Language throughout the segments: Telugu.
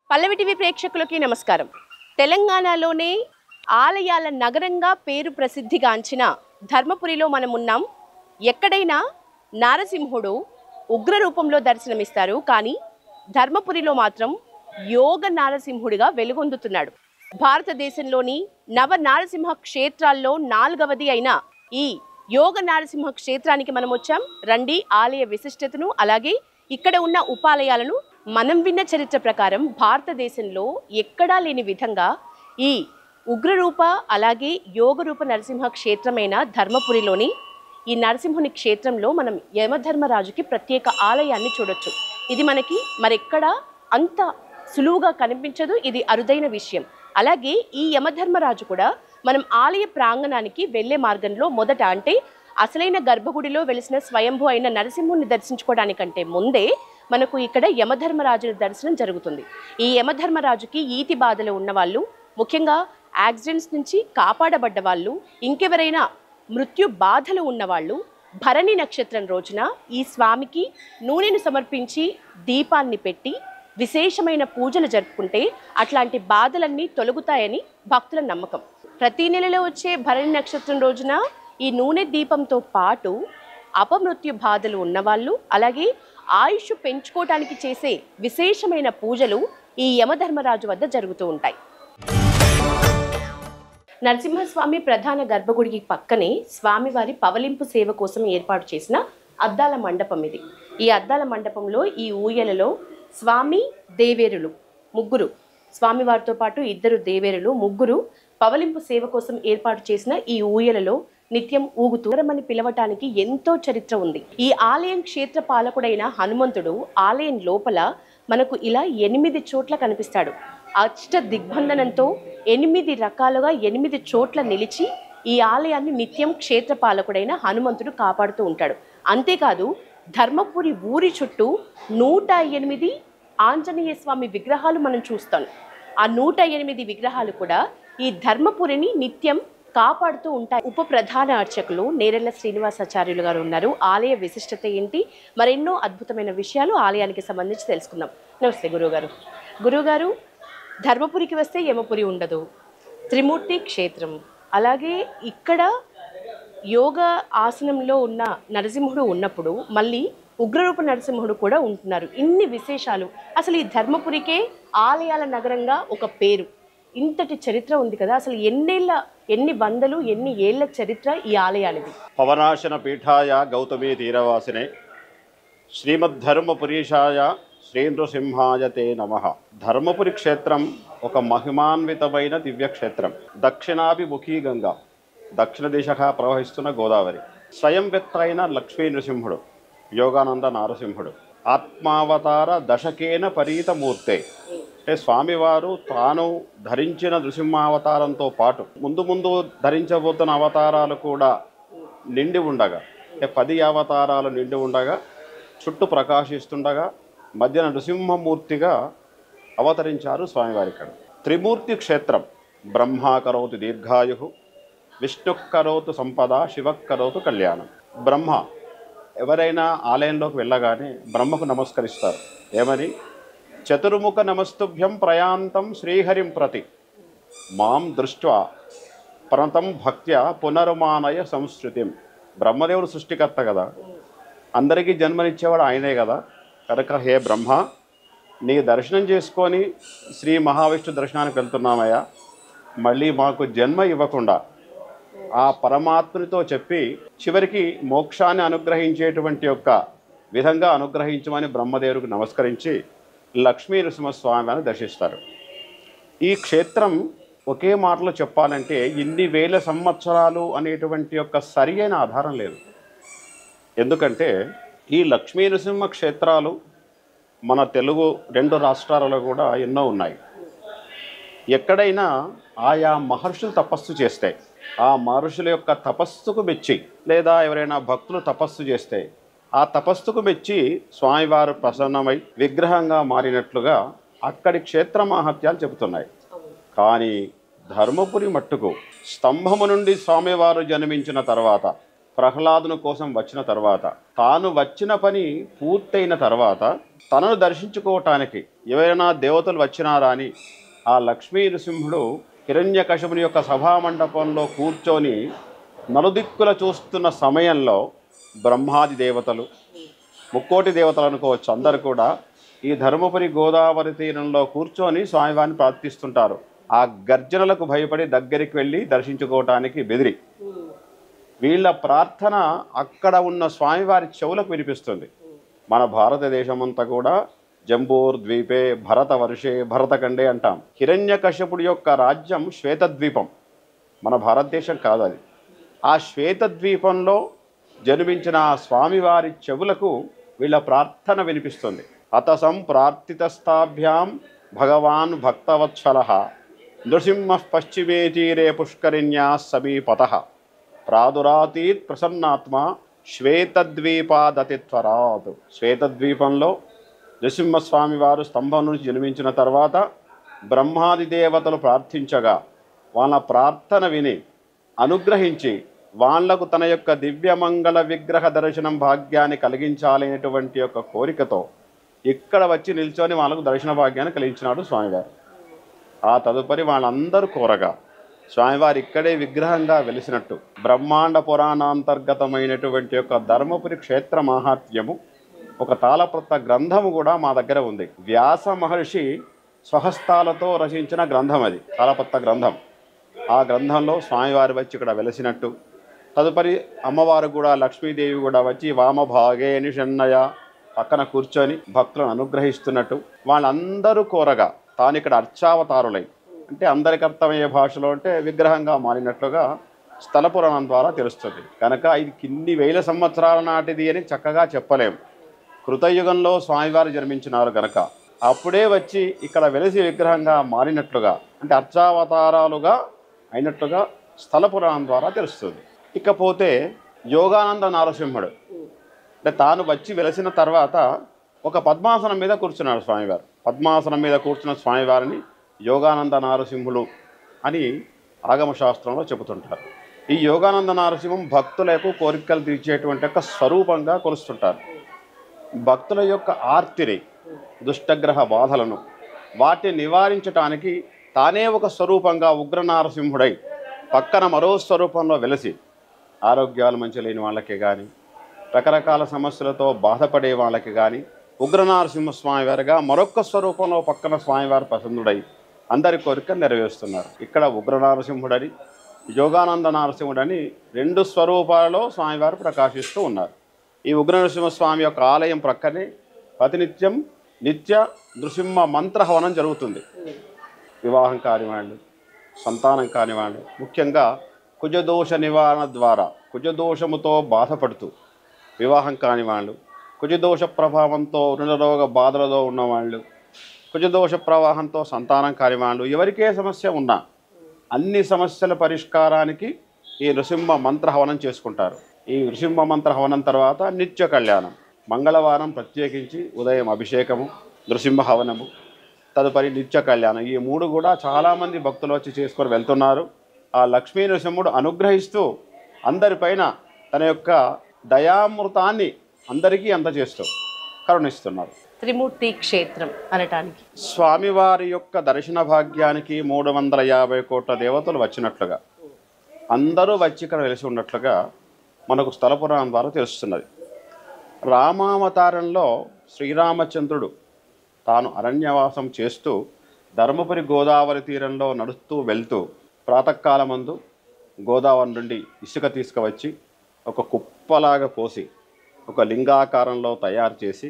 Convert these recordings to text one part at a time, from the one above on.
పల్లవి టీవీ ప్రేక్షకులకి నమస్కారం. తెలంగాణలోనే ఆలయాల నగరంగా పేరు ప్రసిద్ధిగాంచిన ధర్మపురిలో మనం ఉన్నాం. ఎక్కడైనా నారసింహుడు ఉగ్ర రూపంలో దర్శనమిస్తారు, కానీ ధర్మపురిలో మాత్రం యోగ నారసింహుడిగా వెలుగొందుతున్నాడు. భారతదేశంలోని నవ నారసింహ క్షేత్రాల్లో 4వది అయిన ఈ యోగ నారసింహ క్షేత్రానికి మనం వచ్చాం. రండి, ఆలయ విశిష్టతను అలాగే ఇక్కడ ఉన్న ఉపాలయాలను మనం విన్న చరిత్ర ప్రకారం భారతదేశంలో ఎక్కడా లేని విధంగా ఈ ఉగ్రరూప అలాగే యోగరూప నరసింహ క్షేత్రమైన ధర్మపురిలోని ఈ నరసింహుని క్షేత్రంలో మనం యమధర్మరాజుకి ప్రత్యేక ఆలయాన్ని చూడొచ్చు. ఇది మనకి మరెక్కడా అంత సులువుగా కనిపించదు, ఇది అరుదైన విషయం. అలాగే ఈ యమధర్మరాజు కూడా మనం ఆలయ ప్రాంగణానికి వెళ్ళే మార్గంలో మొదట అంటే అసలైన గర్భగుడిలో వెలిసిన స్వయంభూ అయిన నరసింహుని దర్శించుకోవడానికంటే ముందే మనకు ఇక్కడ యమధర్మరాజుని దర్శనం జరుగుతుంది. ఈ యమధర్మరాజుకి ఈతి బాధలు ఉన్నవాళ్ళు, ముఖ్యంగా యాక్సిడెంట్స్ నుంచి కాపాడబడ్డ వాళ్ళు, ఇంకెవరైనా మృత్యు బాధలు ఉన్నవాళ్ళు భరణి నక్షత్రం రోజున ఈ స్వామికి నూనెను సమర్పించి దీపాన్ని పెట్టి విశేషమైన పూజలు జరుపుకుంటే అట్లాంటి బాధలన్నీ తొలగుతాయని భక్తుల నమ్మకం. ప్రతి నెలలో వచ్చే భరణి నక్షత్రం రోజున ఈ నూనె దీపంతో పాటు అపమృత్యు బాధలు ఉన్నవాళ్ళు అలాగే ఆయుష్ పెంచుకోవటానికి చేసే విశేషమైన పూజలు ఈ యమధర్మరాజు వద్ద జరుగుతూ ఉంటాయి. నరసింహస్వామి ప్రధాన గర్భగుడికి పక్కనే స్వామివారి పవలింపు సేవ కోసం ఏర్పాటు చేసిన అద్దాల మండపం ఇది. ఈ అద్దాల మండపంలో ఈ ఊయలలో స్వామి దేవేరులు ముగ్గురు, స్వామివారితో పాటు 2 దేవేరులు ముగ్గురు పవలింపు సేవ కోసం ఏర్పాటు చేసిన ఈ ఊయలలో నిత్యం ఊగుతూరమని పిలవటానికి ఎంతో చరిత్ర ఉంది. ఈ ఆలయం క్షేత్ర పాలకుడైన హనుమంతుడు ఆలయం లోపల మనకు ఇలా 8 చోట్ల కనిపిస్తాడు. అష్ట దిగ్బంధనంతో 8 రకాలుగా 8 చోట్ల నిలిచి ఈ ఆలయాన్ని నిత్యం క్షేత్ర పాలకుడైన హనుమంతుడు కాపాడుతూ ఉంటాడు. అంతేకాదు ధర్మపురి ఊరి చుట్టూ 108 ఆంజనేయ స్వామి విగ్రహాలు మనం చూస్తాం. ఆ 108 విగ్రహాలు కూడా ఈ ధర్మపురిని నిత్యం కాపాడుతూ ఉంటాయి. ఉప ప్రధాన అర్చకులు నేరెళ్ల శ్రీనివాసాచార్యులు గారు ఉన్నారు. ఆలయ విశిష్టత ఏంటి, మరెన్నో అద్భుతమైన విషయాలు ఆలయానికి సంబంధించి తెలుసుకుందాం. నమస్తే గురువుగారు. గురువుగారు, ధర్మపురికి వస్తే యమపురి ఉండదు, త్రిమూర్తి క్షేత్రం, అలాగే ఇక్కడ యోగ ఆసనంలో ఉన్న నరసింహుడు ఉన్నప్పుడు మళ్ళీ ఉగ్రరూప నరసింహుడు కూడా ఉంటున్నారు. ఇన్ని విశేషాలు, అసలు ఈ ధర్మపురికే ఆలయాల నగరంగా ఒక పేరు, ఇంతటి చరిత్ర ఉంది కదా. అసలు ఎన్ని వందలు ఎన్ని ఏళ్ల చరిత్ర ఈ ఆలయానిది? పవనాశన పీఠాయ గౌతమీ తీరవాసినే శ్రీమద్ధర్మపురీషాయ శ్రీ నృసింహాయ తే నమః. ధర్మపురి క్షేత్రం ఒక మహిమాన్వితమైన దివ్యక్షేత్రం. దక్షిణాభిముఖీ గంగా, దక్షిణ దిశగా ప్రవహిస్తున్న గోదావరి, స్వయం వ్యక్త అయిన లక్ష్మీ నృసింహుడు, యోగానంద నారసింహుడు, ఆత్మావతార దశకేన పరీతమూర్తే. అంటే స్వామివారు తాను ధరించిన నృసింహావతారంతో పాటు ముందు ధరించబోతున్న అవతారాలు కూడా నిండి ఉండగా, అంటే 10 అవతారాలు నిండి ఉండగా, చుట్టూ ప్రకాశిస్తుండగా మధ్యన నృసింహమూర్తిగా అవతరించారు స్వామివారి. ఇక్కడ త్రిమూర్తి క్షేత్రం. బ్రహ్మా కరోతు దీర్ఘాయు, విష్ణు కరోతు సంపద, శివ కరోతు కళ్యాణం. బ్రహ్మ ఎవరైనా ఆలయంలోకి వెళ్ళగానే బ్రహ్మకు నమస్కరిస్తారు. ఏమని? చతుర్ముఖ నమస్తుభ్యం ప్రయాంతం శ్రీహరిం ప్రతి మాం దృష్ట్వా ప్రణతం భక్త్యా పునరుమానయ సంస్కృతిం. బ్రహ్మదేవుడు సృష్టికర్త కదా, అందరికీ జన్మనిచ్చేవాడు ఆయనే కదా. కనుక హే బ్రహ్మ, నీ దర్శనం చేసుకొని శ్రీ మహావిష్ణు దర్శనానికి వెళ్తున్నామయ్యా, మళ్ళీ మాకు జన్మ ఇవ్వకుండా ఆ పరమాత్మనితో చెప్పి చివరికి మోక్షాన్ని అనుగ్రహించేటువంటి యొక్క విధంగా అనుగ్రహించమని బ్రహ్మదేవుడికి నమస్కరించి లక్ష్మీ నరసింహస్వామిని దర్శిస్తారు. ఈ క్షేత్రం ఒకే మాటలో చెప్పాలంటే ఇన్ని వేల సంవత్సరాలు అనేటువంటి యొక్క సరి అయిన ఆధారం లేదు. ఎందుకంటే ఈ లక్ష్మీ నరసింహ క్షేత్రాలు మన తెలుగు 2 రాష్ట్రాలలో కూడా ఎన్నో ఉన్నాయి. ఎక్కడైనా ఆయా మహర్షులు తపస్సు చేస్తే ఆ మహర్షుల యొక్క తపస్సుకు మెచ్చి, లేదా ఎవరైనా భక్తులు తపస్సు చేస్తే ఆ తపస్సుకు మెచ్చి స్వామివారు ప్రసన్నమై విగ్రహంగా మారినట్లుగా అక్కడి క్షేత్ర మహత్యాలు చెబుతున్నాయి. కానీ ధర్మపురి మట్టుకు స్తంభము నుండి స్వామివారు జన్మించిన తర్వాత ప్రహ్లాదుని కోసం వచ్చిన తర్వాత తాను వచ్చిన పని పూర్తయిన తర్వాత తనను దర్శించుకోవటానికి ఎవరైనా దేవతలు వచ్చినారా అని ఆ లక్ష్మీ నృసింహుడు హిరణ్యకశిపుని యొక్క సభామండపంలో కూర్చొని నలుదిక్కుల చూస్తున్న సమయంలో బ్రహ్మాది దేవతలు, ముక్కోటి దేవతలు అనుకోవచ్చు, అందరు కూడా ఈ ధర్మపురి గోదావరి తీరంలో కూర్చొని స్వామివారిని ప్రార్థిస్తుంటారు. ఆ గర్జనలకు భయపడి దగ్గరికి వెళ్ళి దర్శించుకోవటానికి బెదిరి వీళ్ళ ప్రార్థన అక్కడ ఉన్న స్వామివారి చెవులకు వినిపిస్తుంది. మన భారతదేశమంతా కూడా జంబూర్ ద్వీపే భరత వర్షే భరతఖండే అంటాం. హిరణ్యకశ్యపుడి యొక్క రాజ్యం శ్వేతద్వీపం, మన భారతదేశం కాదు అది. ఆ శ్వేతద్వీపంలో జన్మించిన ఆ స్వామివారి చెవులకు వీళ్ళ ప్రార్థన వినిపిస్తుంది. అత సంప్రార్థితస్థాభ్యాం భగవాన్ భక్తవత్సల నృసింహ పశ్చిమే తీరే పుష్కరిణ్యా సమీపతః ప్రాదురాతీత్ ప్రసన్నాత్మ శ్వేతద్వీపాదతిత్వరాత్. శ్వేతద్వీపంలో నృసింహస్వామి వారు స్తంభం నుంచి జన్మించిన తర్వాత బ్రహ్మాది దేవతలు ప్రార్థించగా వాళ్ళ ప్రార్థన విని అనుగ్రహించి వాళ్లకు తన యొక్క దివ్యమంగళ విగ్రహ దర్శనం భాగ్యాన్ని కలిగించాలనేటువంటి యొక్క కోరికతో ఇక్కడ వచ్చి నిల్చొని వాళ్ళకు దర్శన భాగ్యాన్ని కలిగించినాడు స్వామివారు. ఆ తదుపరి వాళ్ళందరూ కోరగా స్వామివారు ఇక్కడే విగ్రహంగా వెలిసినట్టు బ్రహ్మాండ పురాణాంతర్గతమైనటువంటి యొక్క ధర్మపురి క్షేత్ర మహాత్మ్యము ఒక తాళపత్ర గ్రంథము కూడా మా దగ్గర ఉంది. వ్యాస మహర్షి స్వహస్తాలతో రచించిన గ్రంథం అది, తాళపత్ర గ్రంథం. ఆ గ్రంథంలో స్వామివారు వచ్చి ఇక్కడ వెలిసినట్టు, తదుపరి అమ్మవారు కూడా లక్ష్మీదేవి కూడా వచ్చి వామభాగే నిషన్నయ పక్కన కూర్చొని భక్తులను అనుగ్రహిస్తున్నట్టు వాళ్ళందరూ కోరగా తాను ఇక్కడ అర్చావతారులై, అంటే అందరికి అర్థమయ్యే భాషలో అంటే విగ్రహంగా మారినట్లుగా స్థల పురాణం ద్వారా తెలుస్తుంది. కనుక ఇది కిన్ని వేల సంవత్సరాల నాటిది అని చక్కగా చెప్పలేము. కృతయుగంలో స్వామివారు జన్మించినారు కనుక అప్పుడే వచ్చి ఇక్కడ వెలిసి విగ్రహంగా మారినట్లుగా, అంటే అర్చావతారాలుగా అయినట్లుగా స్థల పురాణం ద్వారా తెలుస్తుంది. ఇకపోతే యోగానంద నారసింహుడు, అంటే తాను వచ్చి వెలిసిన తర్వాత ఒక పద్మాసనం మీద కూర్చున్నాడు స్వామివారు. పద్మాసనం మీద కూర్చున్న స్వామివారిని యోగానంద నారసింహులు అని ఆగమశాస్త్రంలో చెబుతుంటారు. ఈ యోగానంద నారసింహం భక్తులకు కోరికలు తీర్చేటువంటి ఒక స్వరూపంగా కొలుస్తుంటారు. భక్తుల యొక్క ఆర్తిని, దుష్టగ్రహ బాధలను వాటిని నివారించటానికి తానే ఒక స్వరూపంగా ఉగ్ర నారసింహుడై పక్కన మరో స్వరూపంలో వెలిసి ఆరోగ్యాలు మంచి లేని వాళ్ళకి కానీ, రకరకాల సమస్యలతో బాధపడే వాళ్ళకి కానీ ఉగ్ర నారసింహ స్వామివారిగా మరొక స్వరూపంలో పక్కన స్వామివారి ప్రసన్నుడై అందరి కోరికలు నెరవేరుస్తున్నారు. ఇక్కడ ఉగ్ర నారసింహుడని, యోగానంద నారసింహుడని రెండు స్వరూపాలలో స్వామివారు ప్రకాశిస్తూ ఉన్నారు. ఈ ఉగ్ర నరసింహస్వామి యొక్క ఆలయం ప్రక్కనే ప్రతినిత్యం నిత్య నృసింహ మంత్రహవనం జరుగుతుంది. వివాహం కానివాళ్ళు, సంతానం కానివాళ్ళు, ముఖ్యంగా కుజదోష నివారణ ద్వారా కుజదోషముతో బాధపడుతూ వివాహం కానివాళ్ళు, కుజదోష ప్రభావంతో రుణరోగ బాధలతో ఉన్నవాళ్ళు, కుజదోష ప్రవాహంతో సంతానం కానివాళ్ళు, ఎవరికే సమస్య ఉన్నా అన్ని సమస్యల పరిష్కారానికి ఈ నృసింహ మంత్రహవనం చేసుకుంటారు. ఈ నృసింహ మంత్రహవనం తర్వాత నిత్య కళ్యాణం, మంగళవారం ప్రత్యేకించి ఉదయం అభిషేకము, నృసింహ హవనము, తదుపరి నిత్య కళ్యాణం, ఈ మూడు కూడా చాలామంది భక్తులు వచ్చి చేసుకొని వెళ్తున్నారు. ఆ లక్ష్మీ నృసింహుడు అనుగ్రహిస్తూ అందరిపైన తన యొక్క దయామృతాన్ని అందరికీ అందజేస్తూ కరుణిస్తున్నారు. త్రిమూర్తి క్షేత్రం అనటానికి స్వామివారి యొక్క దర్శన భాగ్యానికి 350 కోట్ల దేవతలు వచ్చినట్లుగా, అందరూ వచ్చి ఇక్కడ వెలిసి ఉన్నట్లుగా మనకు స్థల పురాణం ద్వారా తెలుస్తున్నది. రామావతారంలో శ్రీరామచంద్రుడు తాను అరణ్యవాసం చేస్తూ ధర్మపురి గోదావరి తీరంలో నడుస్తూ వెళ్తూ ప్రాతకాలమందు గోదావరి నుండి ఇసుక తీసుకువచ్చి ఒక కుప్పలాగా పోసి ఒక లింగాకారంలో తయారు చేసి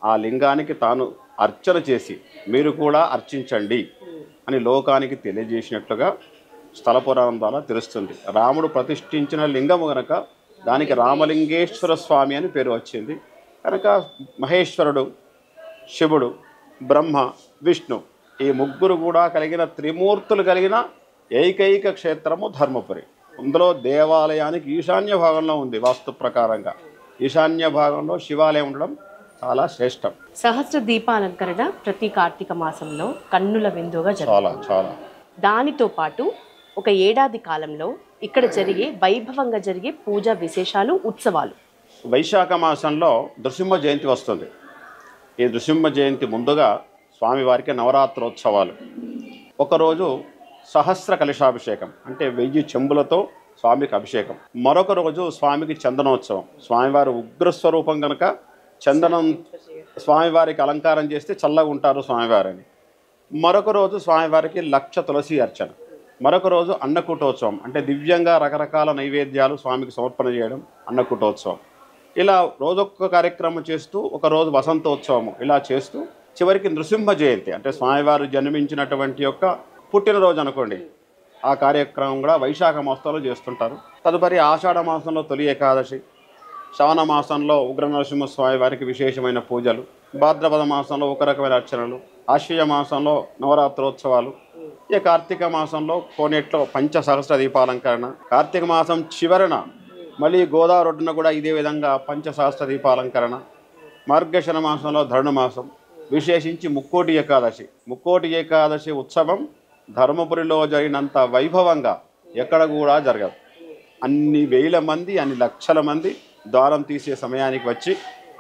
ఆ లింగానికి తాను అర్చన చేసి మీరు కూడా అర్చించండి అని లోకానికి తెలియజేసినట్లుగా స్థల పురాణం ద్వారా తెలుస్తుంది. రాముడు ప్రతిష్ఠించిన లింగము కనుక దానికి రామలింగేశ్వర స్వామి అని పేరు వచ్చింది. కనుక మహేశ్వరుడు, శివుడు, బ్రహ్మ, విష్ణు ఈ ముగ్గురు కూడా కలిగిన త్రిమూర్తులు కలిగిన ఏకైక క్షేత్రము ధర్మపురి. అందులో దేవాలయానికి ఈశాన్య భాగంలో ఉంది. వాస్తు ప్రకారంగా ఈశాన్య భాగంలో శివాలయం ఉండడం చాలా శ్రేష్టం. సహస్ర దీపాలంకరణ ప్రతి కార్తీక మాసంలో కన్నుల విందుగా చాలా చాలా దానితో పాటు ఒక ఏడాది కాలంలో ఇక్కడ జరిగే వైభవంగా జరిగే పూజా విశేషాలు, ఉత్సవాలు? వైశాఖ మాసంలో నృసింహ జయంతి వస్తుంది. ఈ నృసింహ జయంతి ముందుగా స్వామివారికి నవరాత్రోత్సవాలు. ఒకరోజు సహస్ర కలశాభిషేకం, అంటే 1000 చెంబులతో స్వామికి అభిషేకం. మరొక రోజు స్వామికి చందనోత్సవం. స్వామివారి ఉగ్రస్వరూపం కనుక చందనం స్వామివారికి అలంకారం చేస్తే చల్లగా ఉంటారు స్వామివారిని. మరొక రోజు స్వామివారికి 1,00,000 తులసి అర్చన. మరొక రోజు అన్నకూటోత్సవం, అంటే దివ్యంగా రకరకాల నైవేద్యాలు స్వామికి సమర్పణ చేయడం అన్నకూటోత్సవం. ఇలా రోజొక్క కార్యక్రమం చేస్తూ ఒకరోజు వసంతోత్సవము ఇలా చేస్తూ చివరికి నృసింహ జయంతి, అంటే స్వామివారు జన్మించినటువంటి యొక్క పుట్టినరోజు అనుకోండి, ఆ కార్యక్రమం కూడా వైశాఖ మాసంలో చేస్తుంటారు. తదుపరి ఆషాఢ మాసంలో తొలి ఏకాదశి, శ్రవణ మాసంలో ఉగ్ర నరసింహస్వామి వారికి విశేషమైన పూజలు, భాద్రపద మాసంలో ఒక రకమైన అర్చనలు, ఆశ్వయ మాసంలో నవరాత్రోత్సవాలు, ఇక కార్తీక మాసంలో కోనేట్లో పంచసహస్ర దీపాలంకరణ, కార్తీక మాసం చివరన మళ్ళీ గోదావరి ఒడ్డున కూడా ఇదే విధంగా పంచసహస్ర దీపాలంకరణ, మార్గశిర మాసంలో ధనుమాసం, విశేషించి ముక్కోటి ఏకాదశి. ముక్కోటి ఏకాదశి ఉత్సవం ధర్మపురిలో జరిగినంత వైభవంగా ఎక్కడ కూడా జరగదు. అన్ని వేల మంది, అన్ని లక్షల మంది ద్వారం తీసే సమయానికి వచ్చి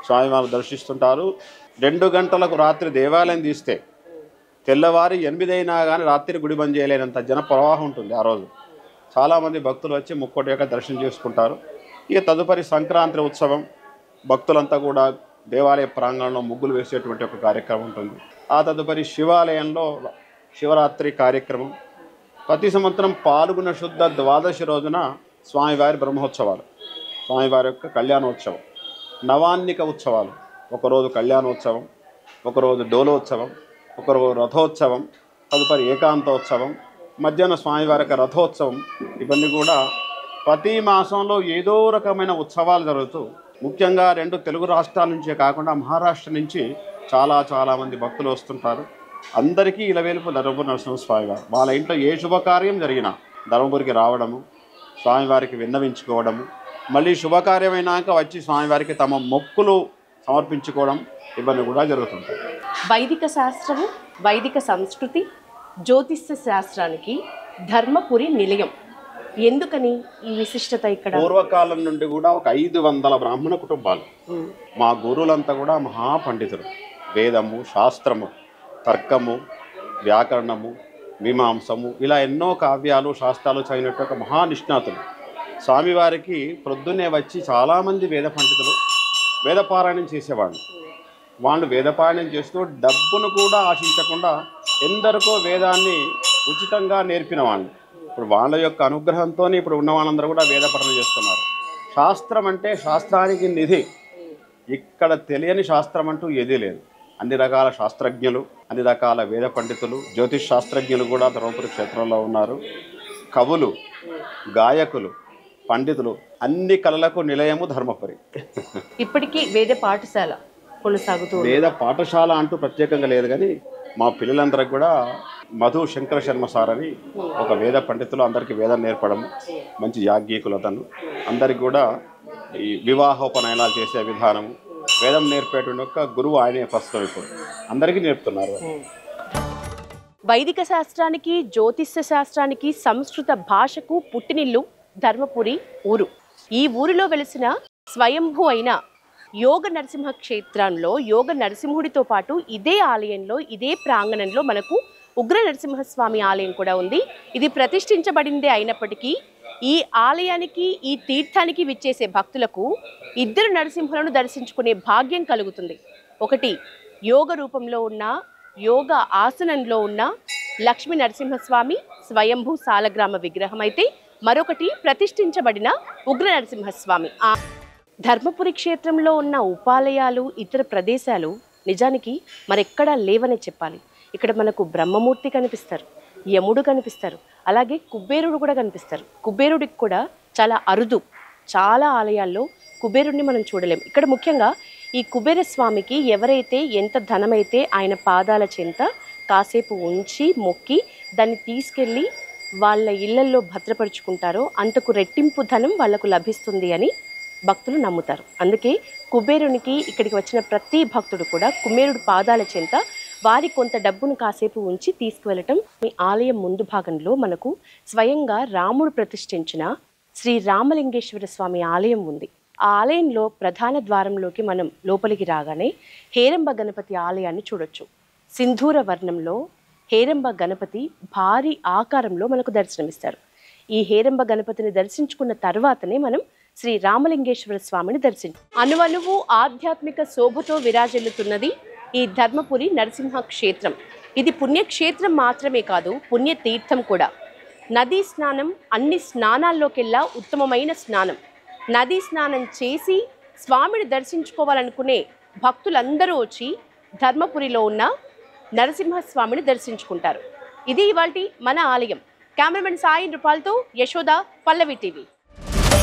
స్వామివారు దర్శిస్తుంటారు. 2 గంటలకు రాత్రి దేవాలయం తీస్తే తెల్లవారి 8 అయినా కానీ రాత్రి గుడి బంద్ చేయలేనంత జన ప్రవాహం ఉంటుంది ఆ రోజు. చాలామంది భక్తులు వచ్చి ముక్కోటి యొక్క దర్శనం చేసుకుంటారు. ఇక తదుపరి సంక్రాంతి ఉత్సవం, భక్తులంతా కూడా దేవాలయ ప్రాంగణంలో ముగ్గులు వేసేటువంటి ఒక కార్యక్రమం ఉంటుంది. ఆ తదుపరి శివాలయంలో శివరాత్రి కార్యక్రమం. ప్రతి సంవత్సరం పాల్గొన శుద్ధ ద్వాదశి రోజున స్వామివారి బ్రహ్మోత్సవాలు, స్వామివారి యొక్క కళ్యాణోత్సవం, నవాన్నిక ఉత్సవాలు. ఒకరోజు కళ్యాణోత్సవం, ఒకరోజు డోలోత్సవం, ఒకరోజు రథోత్సవం, తదుపరి ఏకాంతోత్సవం, మధ్యాహ్న స్వామివారి యొక్క రథోత్సవం. ఇవన్నీ కూడా ప్రతి మాసంలో ఏదో రకమైన ఉత్సవాలు జరుగుతూ, ముఖ్యంగా 2 తెలుగు రాష్ట్రాల నుంచే కాకుండా మహారాష్ట్ర నుంచి చాలామంది భక్తులు వస్తుంటారు. అందరికీ ఇలవేలుపు ధర్మపురి నరసింహస్వామి వారు. వాళ్ళ ఇంట్లో ఏ శుభకార్యం జరిగినా ధర్మపురికి రావడము, స్వామివారికి విన్నవించుకోవడము, మళ్ళీ శుభకార్యమైనాక వచ్చి స్వామివారికి తమ మొక్కులు సమర్పించుకోవడం ఇవన్నీ కూడా జరుగుతుంటాయి. వైదిక శాస్త్రము, వైదిక సంస్కృతి, జ్యోతిష్య శాస్త్రానికి ధర్మపురి నిలయం. ఎందుకని ఈ విశిష్టత ఇక్కడ? పూర్వకాలం నుండి కూడా ఒక 500 బ్రాహ్మణ కుటుంబాలు. మా గురువులంతా కూడా మహాపండితులు. వేదము, శాస్త్రము, తర్కము, వ్యాకరణము, మీమాంసము, ఇలా ఎన్నో కావ్యాలు శాస్త్రాలు చదివినట్టు ఒక మహానిష్ణాతులు. స్వామివారికి ప్రొద్దునే వచ్చి చాలామంది వేద పండితులు వేదపారాయణం చేసేవాళ్ళు. వాళ్ళు వేదపారాయణం చేస్తూ డబ్బును కూడా ఆశించకుండా ఎందరికో వేదాన్ని ఉచితంగా నేర్పిన వాళ్ళు. ఇప్పుడు వాళ్ళ యొక్క అనుగ్రహంతో ఇప్పుడు ఉన్న వాళ్ళందరూ కూడా వేద పఠనం చేస్తున్నారు. శాస్త్రం అంటే శాస్త్రానికి నిధి. ఇక్కడ తెలియని శాస్త్రం అంటూ ఏదీ లేదు. అన్ని రకాల శాస్త్రజ్ఞులు, అన్ని రకాల వేద పండితులు, జ్యోతిష్ శాస్త్రజ్ఞులు కూడా ధర్మపురి క్షేత్రంలో ఉన్నారు. కవులు, గాయకులు, పండితులు, అన్ని కళలకు నిలయము ధర్మపురి. ఇప్పటికీ వేద పాఠశాల కొనసాగుతూ? వేద పాఠశాల అంటూ ప్రత్యేకంగా లేదు, కానీ మా పిల్లలందరికీ కూడా మధు శంకర శర్మ సార్ అని ఒక వేద పండితులు, అందరికీ వేదం నేర్పడము, మంచి యాజ్ఞికులు అతను. అందరికి కూడా ఈ వివాహోపనయనాలు చేసే విధానము, వేదం నేర్పేటువంటి ఒక గురువు ఆయనే ప్రస్తుతం ఇప్పుడు అందరికీ నేర్పుతున్నారు. వైదిక శాస్త్రానికి, జ్యోతిష్య శాస్త్రానికి, సంస్కృత భాషకు పుట్టినిల్లు ధర్మపురి ఊరు. ఈ ఊరిలో వెలిసిన స్వయంభూ అయిన యోగ నరసింహ క్షేత్రంలో యోగ నరసింహుడితో పాటు ఇదే ఆలయంలో, ఇదే ప్రాంగణంలో మనకు ఉగ్ర నరసింహస్వామి ఆలయం కూడా ఉంది. ఇది ప్రతిష్ఠించబడిందే అయినప్పటికీ ఈ ఆలయానికి, ఈ తీర్థానికి విచ్చేసే భక్తులకు 2 నరసింహులను దర్శించుకునే భాగ్యం కలుగుతుంది. ఒకటి యోగ రూపంలో ఉన్న, యోగ ఆసనంలో ఉన్న లక్ష్మీ నరసింహస్వామి స్వయంభూ సాలగ్రామ విగ్రహం అయితే, మరొకటి ప్రతిష్ఠించబడిన ఉగ్ర నరసింహస్వామి. ధర్మపురి క్షేత్రంలో ఉన్న ఉపాలయాలు, ఇతర ప్రదేశాలు నిజానికి మరెక్కడా లేవనే చెప్పాలి. ఇక్కడ మనకు బ్రహ్మమూర్తి కనిపిస్తారు, యముడు కనిపిస్తారు, అలాగే కుబేరుడు కూడా కనిపిస్తారు. కుబేరుడికి కూడా చాలా అరుదు. చాలా ఆలయాల్లో కుబేరుడిని మనం చూడలేం. ఇక్కడ ముఖ్యంగా ఈ కుబేర స్వామికి ఎవరైతే ఎంత ధనమైతే ఆయన పాదాల చెంత కాసేపు ఉంచి మొక్కి దాన్ని తీసుకెళ్ళి వాళ్ళ ఇళ్లల్లో భద్రపరుచుకుంటారో అంతకు రెట్టింపు ధనం వాళ్లకు లభిస్తుంది అని భక్తులు నమ్ముతారు. అందుకే కుబేరునికి ఇక్కడికి వచ్చిన ప్రతి భక్తుడు కూడా కుబేరుడు పాదాల చెంత వారి కొంత డబ్బును కాసేపు ఉంచి తీసుకువెళ్ళటం. ఈ ఆలయం ముందు భాగంలో మనకు స్వయంగా రాముడు ప్రతిష్ఠించిన శ్రీ రామలింగేశ్వర స్వామి ఆలయం ఉంది. ఆ ఆలయంలో ప్రధాన ద్వారంలోకి మనం లోపలికి రాగానే హేరంబ గణపతి ఆలయాన్ని చూడొచ్చు. సింధూర వర్ణంలో హేరంబ గణపతి భారీ ఆకారంలో మనకు దర్శనమిస్తారు. ఈ హేరంబ గణపతిని దర్శించుకున్న తర్వాతనే మనం శ్రీ రామలింగేశ్వర స్వామిని అణువణువు ఆధ్యాత్మిక శోభతో విరాజిల్లుతున్నది ఈ ధర్మపురి నరసింహ క్షేత్రం. ఇది పుణ్యక్షేత్రం మాత్రమే కాదు, పుణ్యతీర్థం కూడా. నదీ స్నానం అన్ని స్నానాల్లోకెల్లా ఉత్తమమైన స్నానం. నదీ స్నానం చేసి స్వామిని దర్శించుకోవాలనుకునే భక్తులందరూ వచ్చి ధర్మపురిలో ఉన్న నరసింహస్వామిని దర్శించుకుంటారు. ఇది ఇవాల్టి మన ఆలయం. కెమెరామెన్ సాయి నృపాల్తో యశోద, పల్లవి టీవీ.